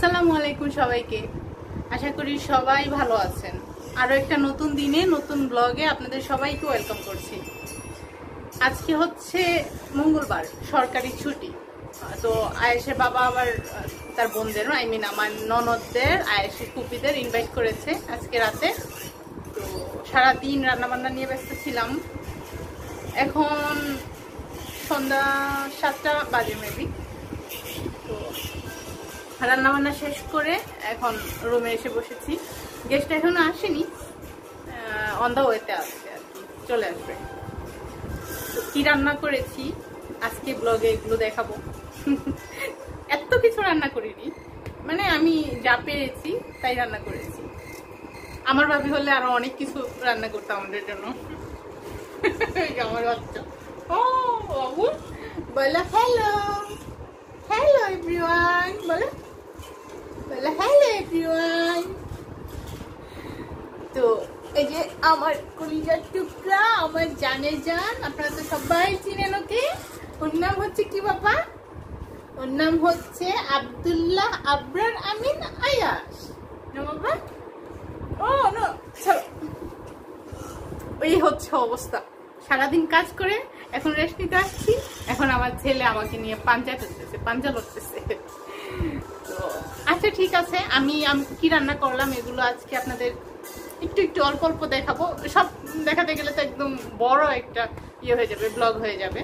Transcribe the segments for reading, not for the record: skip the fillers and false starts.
আসসালামু আলাইকুম সবাইকে। আশা করি সবাই ভালো আছেন। আরো একটা নতুন দিনে নতুন ব্লগে আপনাদের সবাইকে ওয়েলকাম করছি। আজকে হচ্ছে মঙ্গলবার, সরকারি ছুটি। তো আয়েশের বাবা আবার তার বোনদের, আমার ননদদের, আয়েশের কুপিদের ইনভাইট করেছে আজকে রাতে। তো সারাদিন রান্নাবান্না নিয়ে ব্যস্ত ছিলাম। এখন সন্ধ্যা 7টা বাজে মেবি। তো রান্নাবান্না শেষ করে এখন রুমে এসে বসেছি। গেস্ট এখনো আসেনি, অন দ্য ওয়েতে আসছে আর কি, চলে আসবে। তো কি রান্না করেছি আজকে ব্লগে এগুলো দেখাবো। এত কিছু রান্না করিনি, মানে আমি যা পেরেছি তাই রান্না করেছি। আমার ভাবি হলে আরো অনেক কিছু রান্না করতাম আমাদের জন্য। আমার বাচ্চা ও বাবু বলে হ্যালো হ্যালো এভরিওয়ান, বলে হ্যালো এভরিওয়ান। তো এই যে আমার কলিজার টুকরা, আমার জানের জান, আপনারা তো সবাই চিনেন ওকে। ওর নাম হচ্ছে কি বাবা? ওর নাম হচ্ছে আব্দুল্লাহ আবরার আমিন আয়াস না বাবা? ও নো, এই হচ্ছে অবস্থা। সারাদিন কাজ করে এখন রেস্ট নিতে আসছি। এখন আমার ছেলে আমাকে নিয়ে পাঞ্জা লড়তেছে। তো আচ্ছা ঠিক আছে, আমি কি রান্না করলাম এগুলো আজকে আপনাদের একটু অল্প অল্প দেখাবো। সব দেখাতে গেলে তো একদম বড় একটা হয়ে যাবে, ব্লগ হয়ে যাবে।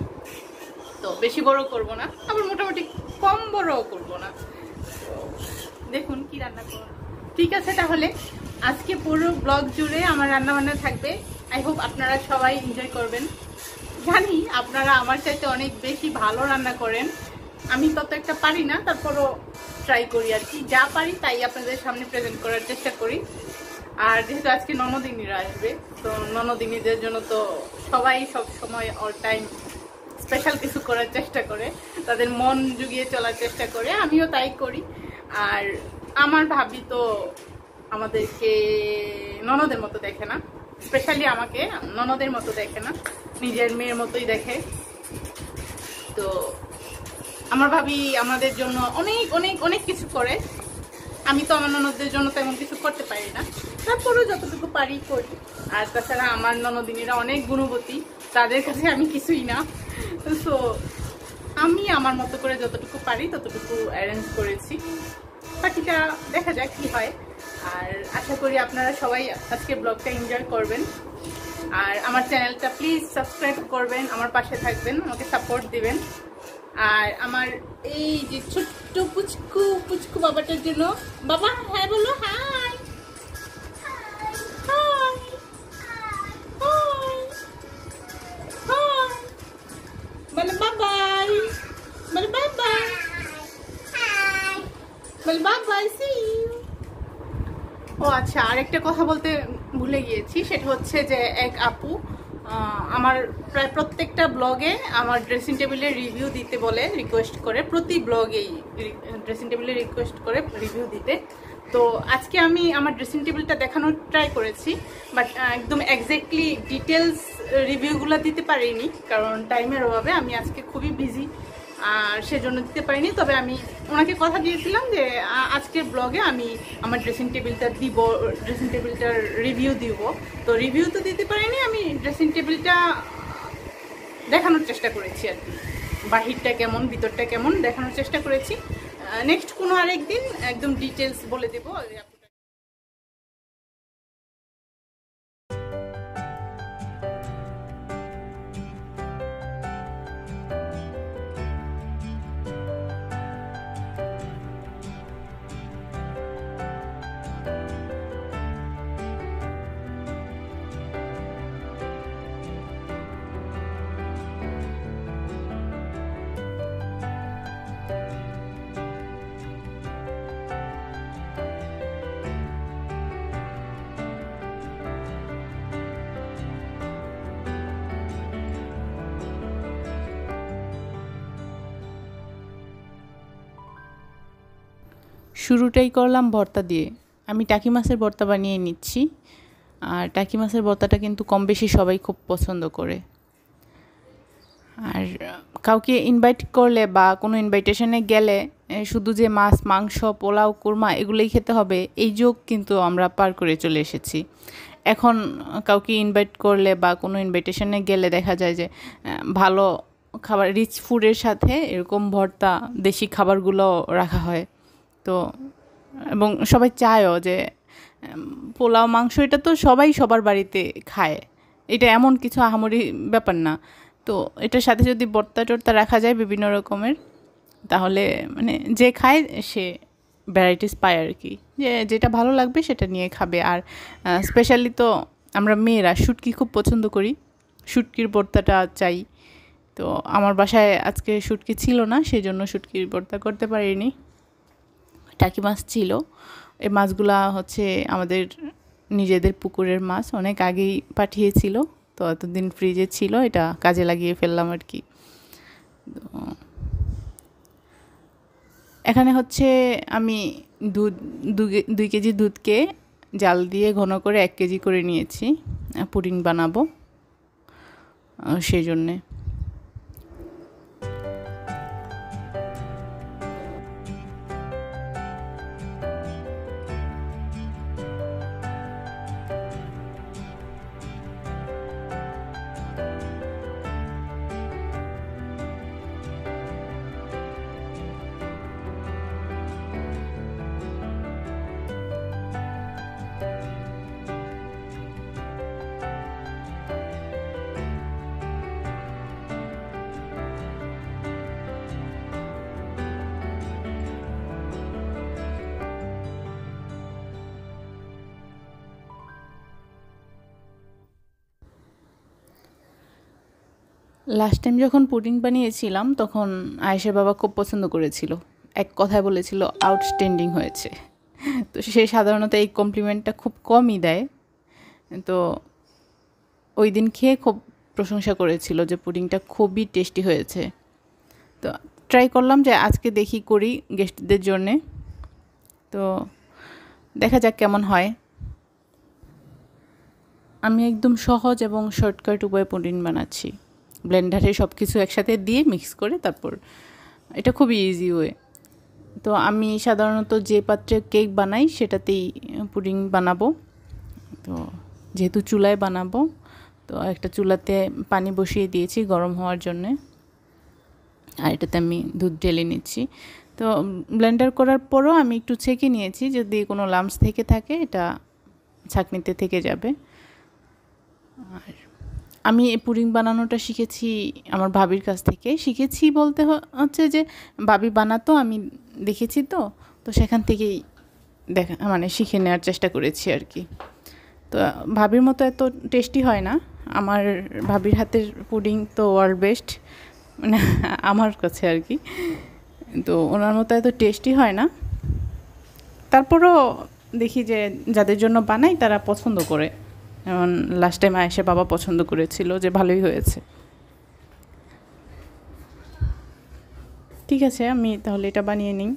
তো বেশি বড় করব না, আবার মোটামুটি কম বড়ও করব না। তো দেখুন কি রান্না করব। ঠিক আছে, তাহলে আজকে পুরো ব্লগ জুড়ে আমার রান্না বান্না থাকবে। আই হোপ আপনারা সবাই এনজয় করবেন। জানি আপনারা আমার চাইতে অনেক বেশি ভালো রান্না করেন, আমি তত একটা পারি না, তারপরও ট্রাই করি আর কি। যা পারি তাই আপনাদের সামনে প্রেজেন্ট করার চেষ্টা করি। আর যেহেতু আজকে ননদিনীরা আসবে, তো ননদিনীদের জন্য তো সবাই সব সময় অল টাইম স্পেশাল কিছু করার চেষ্টা করে, তাদের মন জুগিয়ে চলার চেষ্টা করে, আমিও তাই করি। আর আমার ভাবি তো আমাদেরকে ননদের মতো দেখে না, স্পেশালি আমাকে ননদের মতো দেখে না, নিজের মেয়ের মতোই দেখে। তো আমার ভাবি আমাদের জন্য অনেক অনেক অনেক কিছু করে। আমি তো আমার ননদদের জন্য তেমন কিছু করতে পারি না, তারপরেও যতটুকু পারি করি। আর তাছাড়া আমার ননদিনীরা অনেক গুণবতী, তাদের কাছে আমি কিছুই না। সো আমি আমার মতো করে যতটুকু পারি ততটুকু অ্যারেঞ্জ করেছি, বাকিটা দেখা যাক কি হয়। আর আশা করি আপনারা সবাই আজকে ব্লগটা এনজয় করবেন। আর আমার চ্যানেলটা প্লিজ সাবস্ক্রাইব করবেন, আমার পাশে থাকবেন, আমাকে সাপোর্ট দিবেন। আর আমার এই যে ছোট্ট পুচকু বাবাটার জন্য, বাবা হ্যাঁ বলো, হাই হাই হাই হাই, বলে বাবাই, বলে বাবাই, বলে বাবাই, সি ইউ। ও আচ্ছা, আরেকটা কথা বলতে ভুলে গিয়েছি, সেটা হচ্ছে যে এক আপু আমার প্রায় প্রত্যেকটা ব্লগে আমার ড্রেসিং টেবিলের রিভিউ দিতে বলে, রিকোয়েস্ট করে, প্রতি ব্লগেই ড্রেসিং টেবিলে রিকোয়েস্ট করে রিভিউ দিতে। তো আজকে আমি আমার ড্রেসিং টেবিলটা দেখানোর ট্রাই করেছি, বাট একদম এক্স্যাক্টলি ডিটেলস রিভিউগুলো দিতে পারিনি, কারণ টাইমের অভাবে আমি আজকে খুবই বিজি, আর সেজন্য দিতে পারিনি। তবে আমি ওনাকে কথা দিয়েছিলাম যে আজকের ব্লগে আমি আমার ড্রেসিং টেবিলটার রিভিউ দিব। তো রিভিউ তো দিতে পারিনি, আমি ড্রেসিং টেবিলটা দেখানোর চেষ্টা করেছি আর কি, বাহিরটা কেমন ভিতরটা কেমন দেখানোর চেষ্টা করেছি। নেক্সট কোনো আরেকদিন একদম ডিটেলস বলে দেবো। শুরুটাই করলাম ভর্তা দিয়ে। আমি টাকি মাছের ভর্তা বানিয়ে নিচ্ছি। আর টাকি মাছের ভর্তাটা কিন্তু কম বেশি সবাই খুব পছন্দ করে। আর কাউকে ইনভাইট করলে বা কোনো ইনভাইটেশনে গেলে শুধু যে মাছ মাংস পোলাও কুরমা এগুলোই খেতে হবে এই যোগ কিন্তু আমরা পার করে চলে এসেছি। এখন কাউকে ইনভাইট করলে বা কোনো ইনভাইটেশনে গেলে দেখা যায় যে ভালো খাবার রিচ ফুডের সাথে এরকম ভর্তা দেশি খাবারগুলো রাখা হয়। তো এবং সবাই চায়ও যে পোলাও মাংস এটা তো সবাই সবার বাড়িতে খায়, এটা এমন কিছু আহামরি ব্যাপার না। তো এটার সাথে যদি ভর্তা টর্তা রাখা যায় বিভিন্ন রকমের, তাহলে মানে যে খায় সে ভ্যারাইটিস পায় আর কি, যে যেটা ভালো লাগবে সেটা নিয়ে খাবে। আর স্পেশালি তো আমরা মেয়েরা শুটকি খুব পছন্দ করি, শুটকির ভর্তাটা চাই। তো আমার বাসায় আজকে শুটকি ছিল না, সেই জন্য শুটকির ভর্তা করতে পারিনি। টাকি মাছ ছিল, এই মাছগুলা হচ্ছে আমাদের নিজেদের পুকুরের মাছ, অনেক আগেই পাঠিয়েছিল, তো এতদিন ফ্রিজে ছিল, এটা কাজে লাগিয়ে ফেললাম আর কি। এখানে হচ্ছে আমি দুই কেজি দুধকে জাল দিয়ে ঘন করে 1 কেজি করে নিয়েছি, পুডিং বানাবো সেই জন্যে। লাস্ট টাইম যখন পুডিং বানিয়েছিলাম তখন আয়েশার বাবা খুব পছন্দ করেছিল, এক কথায় বলেছিল আউটস্ট্যান্ডিং হয়েছে। তো সে সাধারণত এই কমপ্লিমেন্টটা খুব কমই দেয়, তো ওই দিন খেয়ে খুব প্রশংসা করেছিল যে পুডিংটা খুবই টেস্টি হয়েছে। তো ট্রাই করলাম যে আজকে দেখি করি গেস্টদের জন্যে, তো দেখা যাক কেমন হয়। আমি একদম সহজ এবং শর্টকাট উপায়ে পুডিং বানাচ্ছি, ব্লেন্ডারে সব কিছু একসাথে দিয়ে মিক্স করে, তারপর এটা খুবই ইজি ওয়ে। তো আমি সাধারণত যে পাত্রে কেক বানাই সেটাতেই পুডিং বানাবো। তো যেহেতু চুলায় বানাবো, তো একটা চুলাতে পানি বসিয়ে দিয়েছি গরম হওয়ার জন্যে, আর এটাতে আমি দুধ ঢেলে নিচ্ছি। তো ব্লেন্ডার করার পরও আমি একটু ছেঁকে নিয়েছি, যদি কোনো লাম্পস থেকে থাকে এটা ছাঁকনিতে থেকে যাবে। আর আমি এই পুডিং বানানোটা শিখেছি আমার ভাবির কাছ থেকে, শিখেছি বলতে হচ্ছে যে ভাবি বানাতো, আমি দেখেছি, তো সেখান থেকেই মানে শিখে নেওয়ার চেষ্টা করেছি আর কি। তো ভাবির মতো এত টেস্টি হয় না, আমার ভাবির হাতের পুডিং তো ওয়ার্ল্ড বেস্ট মানে আমার কাছে আর কি। তো ওনার মতো এত টেস্টি হয় না, তারপরও দেখি যে যাদের জন্য বানাই তারা পছন্দ করে। যেমন লাস্ট টাইম আয়েশা বাবা পছন্দ করেছিল যে ভালোই হয়েছে। ঠিক আছে, আমি তাহলে এটা বানিয়ে নিই।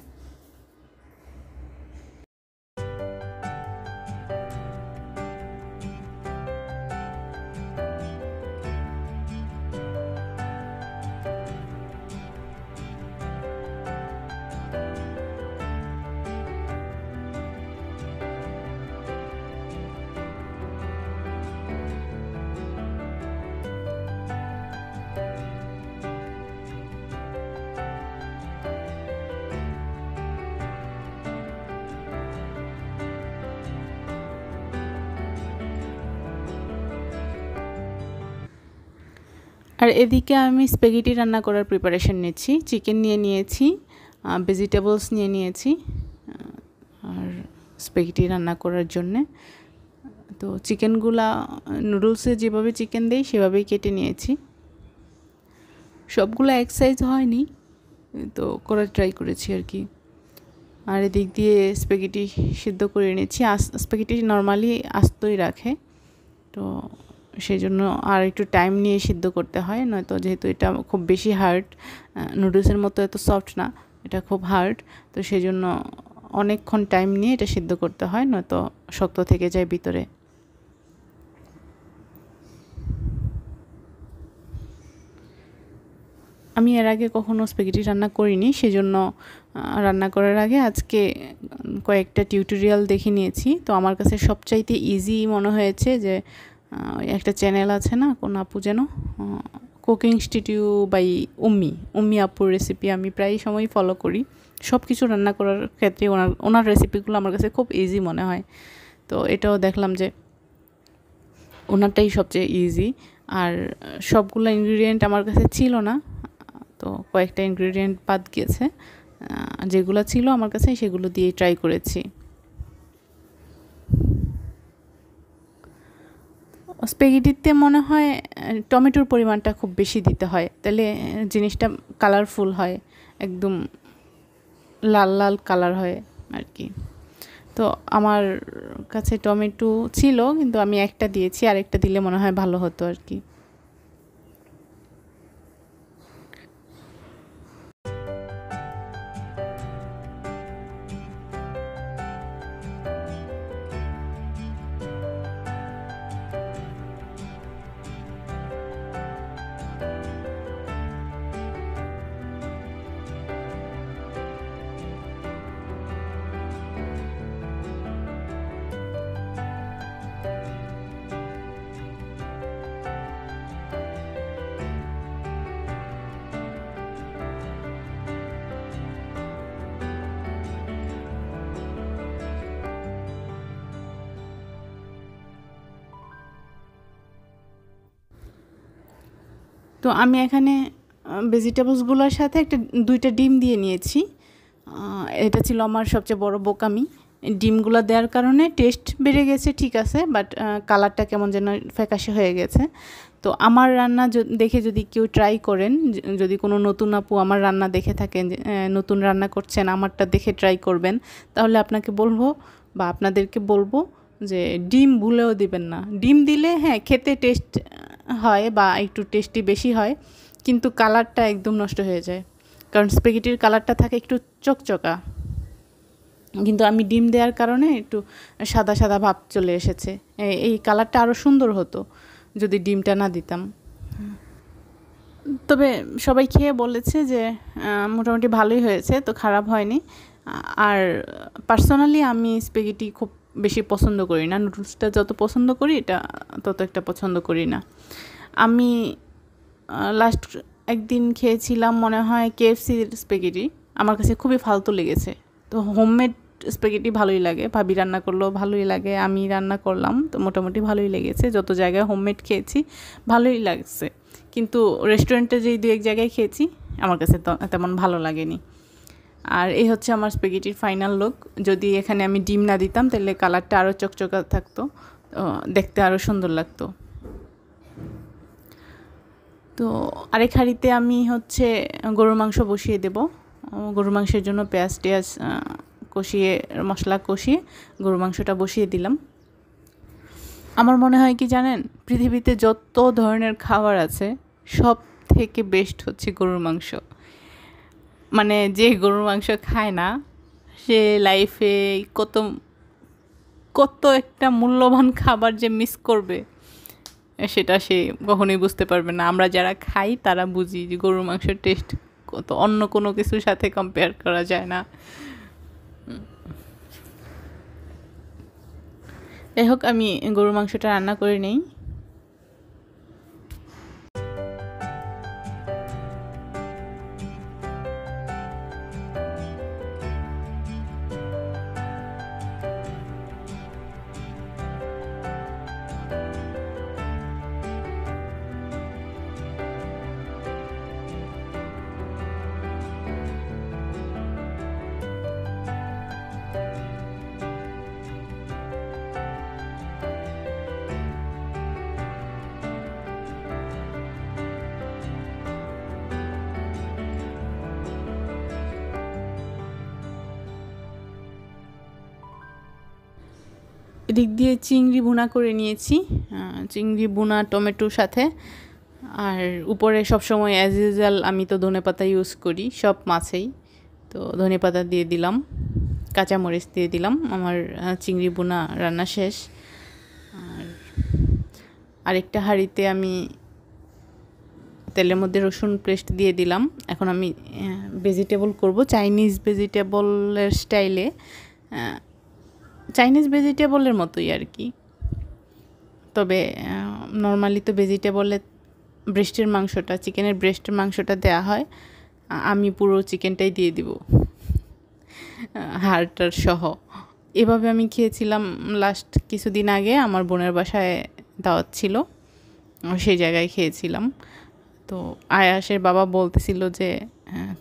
আর এদিকে আমি স্প্যাগেটি রান্না করার প্রিপারেশন নিচ্ছি, চিকেন নিয়ে নিয়েছি, ভেজিটেবলস নিয়ে নিয়েছি আর স্প্যাগেটি রান্না করার জন্যে। তো চিকেনগুলা নুডলসে যেভাবে চিকেন দেই সেভাবেই কেটে নিয়েছি, সবগুলো এক সাইজ হয়নি, তো করার ট্রাই করেছি আর কি। আর এদিক দিয়ে স্প্যাগেটি সিদ্ধ করে নিয়েছি, স্প্যাগেটি নর্মালি আস্তই রাখে, তো সেই জন্য আর একটু টাইম নিয়ে সিদ্ধ করতে হয়, নয়তো যেহেতু এটা খুব বেশি হার্ড, নুডলসের মতো এত সফট না, এটা খুব হার্ড, তো সেই জন্য অনেকক্ষণ টাইম নিয়ে এটা সিদ্ধ করতে হয়, নয়তো শক্ত থেকে যায় ভিতরে। আমি এর আগে কখনো স্প্যাগেটি রান্না করিনি, সেজন্য রান্না করার আগে আজকে কয়েকটা টিউটোরিয়াল দেখে নিয়েছি। তো আমার কাছে সবচাইতে ইজি মনে হয়েছে যে একটা চ্যানেল আছে না, কোন আপু যেন, কুকিং স্টুডিও বাই উম্মি আপুর রেসিপি আমি প্রায় সময় ফলো করি। সব কিছু রান্না করার ক্ষেত্রে ওনার রেসিপিগুলো আমার কাছে খুব ইজি মনে হয়। তো এটাও দেখলাম যে ওনারটাই সবচেয়ে ইজি। আর সবগুলো ইনগ্রিডিয়েন্ট আমার কাছে ছিল না, তো কয়েকটা ইনগ্রিডিয়েন্ট বাদ গিয়েছে। যেগুলো ছিল আমার কাছে সেগুলো দিয়ে ট্রাই করেছি। স্প্যাগেটিতে মনে হয় টমেটোর পরিমাণটা খুব বেশি দিতে হয়, তাহলে জিনিসটা কালারফুল হয়, একদম লাল লাল কালার হয় আর কি। তো আমার কাছে টমেটো ছিল, কিন্তু আমি একটা দিয়েছি, আর একটা দিলে মনে হয় ভালো হতো আর কি। তো আমি এখানে ভেজিটেবলসগুলোর সাথে দুইটা ডিম দিয়ে নিয়েছি। এটা ছিল আমার সবচেয়ে বড় বোকামি। ডিমগুলো দেওয়ার কারণে টেস্ট বেড়ে গেছে, ঠিক আছে, বাট কালারটা কেমন যেন ফ্যাকাশে হয়ে গেছে। তো আমার রান্না দেখে যদি কেউ ট্রাই করেন, যদি কোনো নতুন আপু আমার রান্না দেখে থাকেন, নতুন রান্না করছেন, আমারটা দেখে ট্রাই করবেন, তাহলে আপনাকে বলবো বা আপনাদেরকে বলবো যে ডিম ভুলেও দিবেন না। ডিম দিলে হ্যাঁ খেতে টেস্ট হয় বা একটু টেস্টি বেশি হয়, কিন্তু কালারটা একদম নষ্ট হয়ে যায়, কারণ স্প্যাগেটির কালারটা থাকে একটু চকচকা, কিন্তু আমি ডিম দেওয়ার কারণে একটু সাদা সাদা ভাব চলে এসেছে। এই কালারটা আরও সুন্দর হতো যদি ডিমটা না দিতাম। তবে সবাই খেয়ে বলেছে যে মোটামুটি ভালোই হয়েছে, তো খারাপ হয়নি। আর পার্সোনালি আমি স্প্যাগেটি খুব বেশি পছন্দ করি না, নুডলসটা যত পছন্দ করি এটা তত একটা পছন্দ করি না। আমি লাস্ট একদিন খেয়েছিলাম মনে হয় কেএফসির স্প্যাগেটি, আমার কাছে খুবই ফালতু লেগেছে। তো হোমমেড স্প্যাগেটি ভালোই লাগে, ভাবি রান্না করলেও ভালোই লাগে, আমি রান্না করলাম তো মোটামুটি ভালোই লেগেছে। যত জায়গায় হোমমেড খেয়েছি ভালোই লাগছে, কিন্তু রেস্টুরেন্টে যেই দু এক জায়গায় খেয়েছি আমার কাছে তেমন ভালো লাগেনি। আর এই হচ্ছে আমার স্প্যাগেটির ফাইনাল লুক। যদি এখানে আমি ডিম না দিতাম তাহলে কালারটা আরও চকচকা থাকতো, দেখতে আরও সুন্দর লাগতো। তো আরেক হাঁড়িতে আমি হচ্ছে গরুর মাংস বসিয়ে দেব। গরুর মাংসের জন্য পেঁয়াজ টেয়াজ কষিয়ে, মশলা কষিয়ে গরুর মাংসটা বসিয়ে দিলাম। আমার মনে হয় কি জানেন, পৃথিবীতে যত ধরনের খাবার আছে সব থেকে বেস্ট হচ্ছে গরুর মাংস। মানে যে গরুর মাংস খায় না সে লাইফে কত কত একটা মূল্যবান খাবার যে মিস করবে, সেটা সে কখনোই বুঝতে পারবে না। আমরা যারা খাই তারা বুঝি যে গরুর মাংসের টেস্ট কত, অন্য কোনো কিছুর সাথে কম্পেয়ার করা যায় না। যাই হোক, আমি গরুর মাংসটা রান্না করে নেই। এদিক দিয়ে চিংড়ি ভুনা করে নিয়েছি, চিংড়ি ভুনা টমেটোর সাথে। আর উপরে সবসময় অ্যাজ ইউজুয়াল আমি তো ধনেপাতা ইউজ করি সব মাছেই, তো ধনেপাতা দিয়ে দিলাম, কাঁচামরিচ দিয়ে দিলাম। আমার চিংড়ি ভুনা রান্না শেষ। আর আরেকটা হাঁড়িতে আমি তেলের মধ্যে রসুন পেস্ট দিয়ে দিলাম। এখন আমি ভেজিটেবল করব চাইনিজ ভেজিটেবলের স্টাইলে, চাইনিজ ভেজিটেবলের মতোই আর কি। তবে নর্মালি তো ভেজিটেবলে ব্রেস্টের মাংসটা, চিকেনের ব্রেস্টের মাংসটা দেওয়া হয়, আমি পুরো চিকেনটাই দিয়ে দিব হাড়টার সহ। এভাবে আমি খেয়েছিলাম লাস্ট কিছুদিন আগে, আমার বোনের বাসায় দাওয়াত ছিল, সেই জায়গায় খেয়েছিলাম। তো আয়াসের বাবা বলতেছিল যে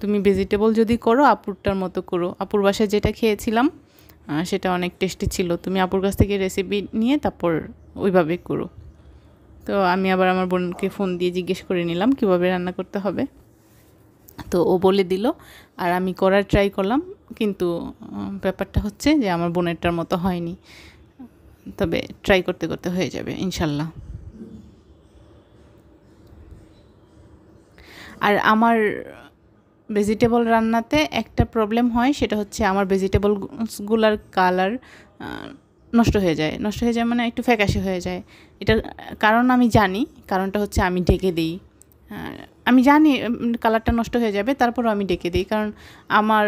তুমি ভেজিটেবল যদি করো আপুরটার মতো করো, আপুর বাসায় যেটা খেয়েছিলাম সেটা অনেক টেস্টি ছিল, তুমি আপুর কাছ থেকে রেসিপি নিয়ে তারপর ওইভাবে করো। তো আমি আবার আমার বোনকে ফোন দিয়ে জিজ্ঞেস করে নিলাম কীভাবে রান্না করতে হবে, তো ও বলে দিল আর আমি করার ট্রাই করলাম, কিন্তু ব্যাপারটা হচ্ছে যে আমার বোনেরটার মতো হয়নি, তবে ট্রাই করতে করতে হয়ে যাবে ইনশাল্লাহ। আর আমার ভেজিটেবল রান্নাতে একটা প্রবলেম হয়, সেটা হচ্ছে আমার ভেজিটেবলসগুলোর কালার নষ্ট হয়ে যায় মানে একটু ফ্যাকাশে হয়ে যায়। এটার কারণ আমি জানি, কারণটা হচ্ছে আমি ঢেকে দিই। আমি জানি কালারটা নষ্ট হয়ে যাবে, তারপরও আমি ডেকে দিই, কারণ আমার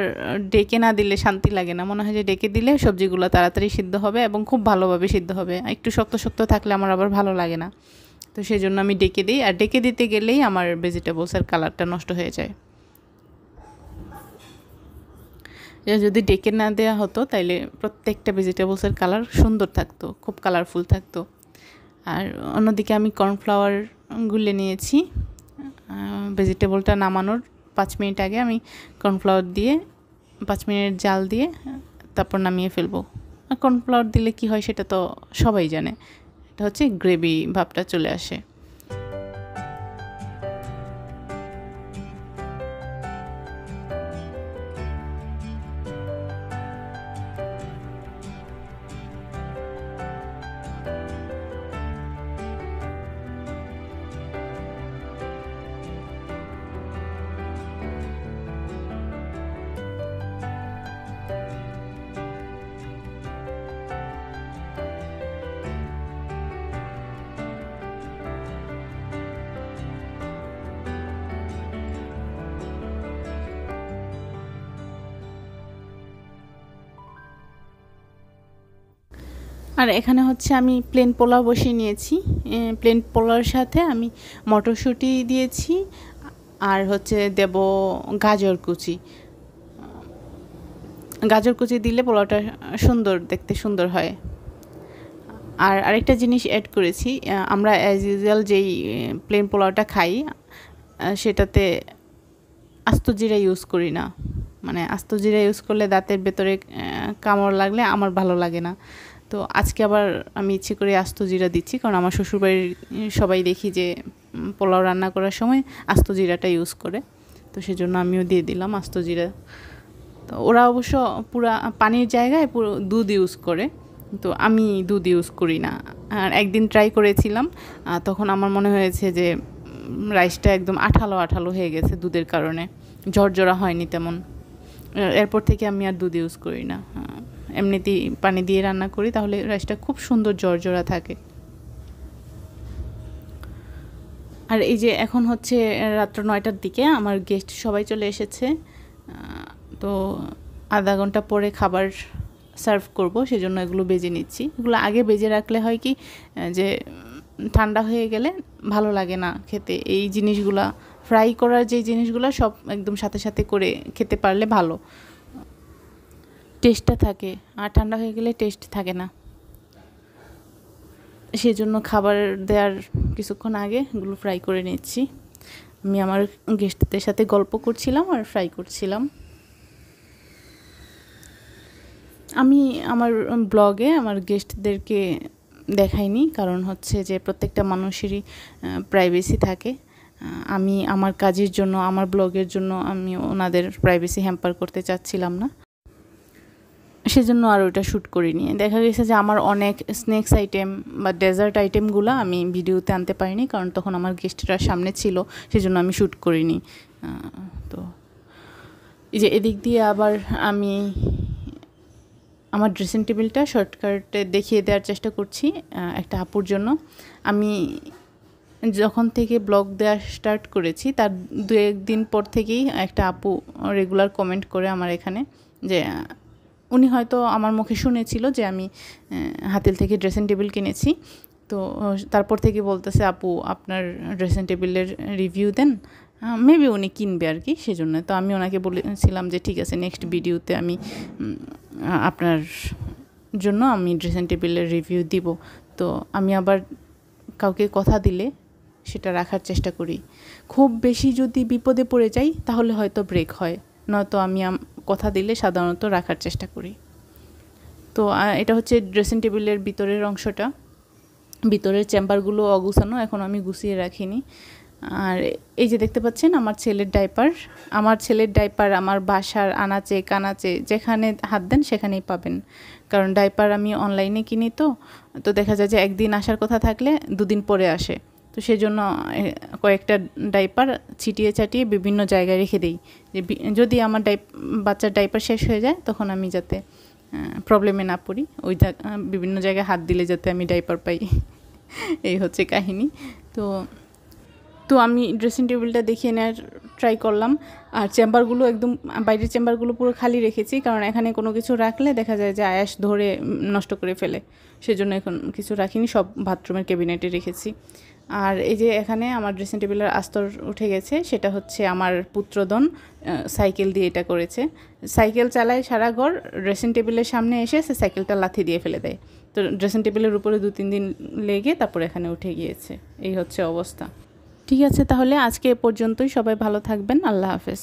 ডেকে না দিলে শান্তি লাগে না। মনে হয় যে ডেকে দিলে সবজিগুলো তাড়াতাড়ি সিদ্ধ হবে এবং খুব ভালোভাবে সিদ্ধ হবে। একটু শক্ত শক্ত থাকলে আমার আবার ভালো লাগে না, তো সেই জন্য আমি ডেকে দিই। আর ডেকে দিতে গেলেই আমার ভেজিটেবলসের কালারটা নষ্ট হয়ে যায়। যদি ডেকে না দেওয়া হতো তাইলে প্রত্যেকটা ভেজিটেবলসের কালার সুন্দর থাকতো, খুব কালারফুল থাকতো। আর অন্যদিকে আমি কর্নফ্লাওয়ার গুলে নিয়েছি। ভেজিটেবলটা নামানোর 5 মিনিট আগে আমি কর্নফ্লাওয়ার দিয়ে 5 মিনিট জাল দিয়ে তারপর নামিয়ে ফেলবো। আর কর্নফ্লাওয়ার দিলে কি হয় সেটা তো সবাই জানে, এটা হচ্ছে গ্রেভি ভাবটা চলে আসে। আর এখানে হচ্ছে আমি প্লেন পোলাও বসিয়ে নিয়েছি। প্লেন পোলাওর সাথে আমি মটরশুঁটি দিয়েছি, আর হচ্ছে দেব গাজর কুচি। গাজর কুচি দিলে পোলাওটা সুন্দর, দেখতে সুন্দর হয়। আর আরেকটা জিনিস অ্যাড করেছি, আমরা অ্যাজ ইউজুয়াল যেই প্লেন পোলাওটা খাই সেটাতে আস্ত জিরা ইউজ করি না। মানে আস্ত জিরা ইউজ করলে দাঁতের ভেতরে কামড় লাগলে আমার ভালো লাগে না। তো আজকে আবার আমি ইচ্ছে করে আস্ত জিরা দিচ্ছি, কারণ আমার শ্বশুরবাড়ির সবাই দেখি যে পোলাও রান্না করার সময় আস্ত জিরাটা ইউজ করে, তো সেজন্য আমিও দিয়ে দিলাম আস্ত জিরা। তো ওরা অবশ্য পুরা পানির জায়গায় পুরো দুধ ইউজ করে, তো আমি দুধ ইউজ করি না। আর একদিন ট্রাই করেছিলাম, তখন আমার মনে হয়েছে যে রাইসটা একদম আঠালো আঠালো হয়ে গেছে দুধের কারণে, ঝরঝরা হয়নি তেমন। এরপর থেকে আমি আর দুধ ইউজ করি না, এমনিতেই পানি দিয়ে রান্না করি, তাহলে রাইসটা খুব সুন্দর ঝরঝরা থাকে। আর এই যে এখন হচ্ছে রাত্র 9টার দিকে আমার গেস্ট সবাই চলে এসেছে, তো আধা ঘন্টা পরে খাবার সার্ভ করব, সেজন্য এগুলো বেজে নিচ্ছি। এগুলো আগে বেজে রাখলে হয় কি যে ঠান্ডা হয়ে গেলে ভালো লাগে না খেতে। এই জিনিসগুলা ফ্রাই করার যে জিনিসগুলো সব একদম সাথে সাথে করে খেতে পারলে ভালো টেস্টটা থাকে, আর ঠান্ডা হয়ে গেলে টেস্ট থাকে না। সেজন্য খাবার দেওয়ার কিছুক্ষণ আগে এগুলো ফ্রাই করে নিচ্ছি। আমি আমার গেস্টদের সাথে গল্প করছিলাম আর ফ্রাই করছিলাম। আমি আমার ব্লগে আমার গেস্টদেরকে দেখাইনি, কারণ হচ্ছে যে প্রত্যেকটা মানুষেরই প্রাইভেসি থাকে। আমি আমার কাজের জন্য, আমার ব্লগের জন্য আমি ওনাদের প্রাইভেসি হ্যাম্পার করতে চাচ্ছিলাম না, সেজন্য আর ওটা শ্যুট করিনি। দেখা গেছে যে আমার অনেক স্ন্যাক্স আইটেম বা ডেজার্ট আইটেমগুলো আমি ভিডিওতে আনতে পারিনি, কারণ তখন আমার গেস্টরা সামনে ছিল, সেজন্য আমি শ্যুট করিনি। তো এই যে এদিক দিয়ে আবার আমি আমার ড্রেসিং টেবিলটা শর্টকাটে দেখিয়ে দেওয়ার চেষ্টা করছি একটা আপুর জন্য। আমি যখন থেকে ব্লগ দেওয়া স্টার্ট করেছি তার 2-1 দিন পর থেকেই একটা আপু রেগুলার কমেন্ট করে আমার এখানে, যে উনি হয়তো আমার মুখে শুনেছিল যে আমি হাতিল থেকে ড্রেসিং টেবিল কিনেছি। তো তারপর থেকে বলতেছে, আপু আপনার ড্রেসিং টেবিলের রিভিউ দেন। মেবি উনি কিনবে আর কি, সেজন্য। তো আমি ওনাকে বলেছিলাম যে ঠিক আছে, নেক্সট ভিডিওতে আমি আপনার জন্য আমি ড্রেসিং টেবিলের রিভিউ দিব। তো আমি আবার কাউকে কথা দিলে সেটা রাখার চেষ্টা করি। খুব বেশি যদি বিপদে পড়ে যাই তাহলে হয়তো ব্রেক হয়, নয়তো আমি কথা দিলে সাধারণত রাখার চেষ্টা করি। তো এটা হচ্ছে ড্রেসিং টেবিলের ভিতরের অংশটা। ভিতরের চেম্বারগুলো অগুছানো, এখন আমি গুছিয়ে রাখিনি। আর এই যে দেখতে পাচ্ছেন আমার ছেলের ডাইপার। আমার ছেলের ডাইপার আমার বাসার আনাচে কানাচে যেখানে হাত দেন সেখানেই পাবেন, কারণ ডাইপার আমি অনলাইনে কিনি। তো দেখা যায় যে একদিন আসার কথা থাকলে 2 দিন পরে আসে। তো সেজন্য কয়েকটা ডাইপার ছিটিয়ে ছাটিয়ে বিভিন্ন জায়গায় রেখে দিই, যে যদি আমার বাচ্চার ডাইপার শেষ হয়ে যায় তখন আমি যাতে প্রবলেমে না পড়ি, বিভিন্ন জায়গায় হাত দিলে যাতে আমি ডাইপার পাই। এই হচ্ছে কাহিনী। তো আমি ড্রেসিং টেবিলটা দেখিয়ে নেওয়ার ট্রাই করলাম। আর চেম্বারগুলো একদম, বাইরের চেম্বারগুলো পুরো খালি রেখেছি, কারণ এখানে কোনো কিছু রাখলে দেখা যায় যে আয়াস ধরে নষ্ট করে ফেলে, সেজন্য এখন কিছু রাখিনি, সব বাথরুমের ক্যাবিনেটে রেখেছি। আর এই যে এখানে আমার ড্রেসিং টেবিলের আস্তর উঠে গেছে, সেটা হচ্ছে আমার পুত্রদন সাইকেল দিয়ে এটা করেছে। সাইকেল চালায় সারা ঘর, ড্রেসিং টেবিলের সামনে এসে সে সাইকেলটা লাথি দিয়ে ফেলে দেয়। তো ড্রেসিং টেবিলের উপরে 2-3 দিন লেগে তারপর এখানে উঠে গিয়েছে। এই হচ্ছে অবস্থা। ঠিক আছে, তাহলে আজকে এ পর্যন্তই। সবাই ভালো থাকবেন। আল্লাহ হাফেজ।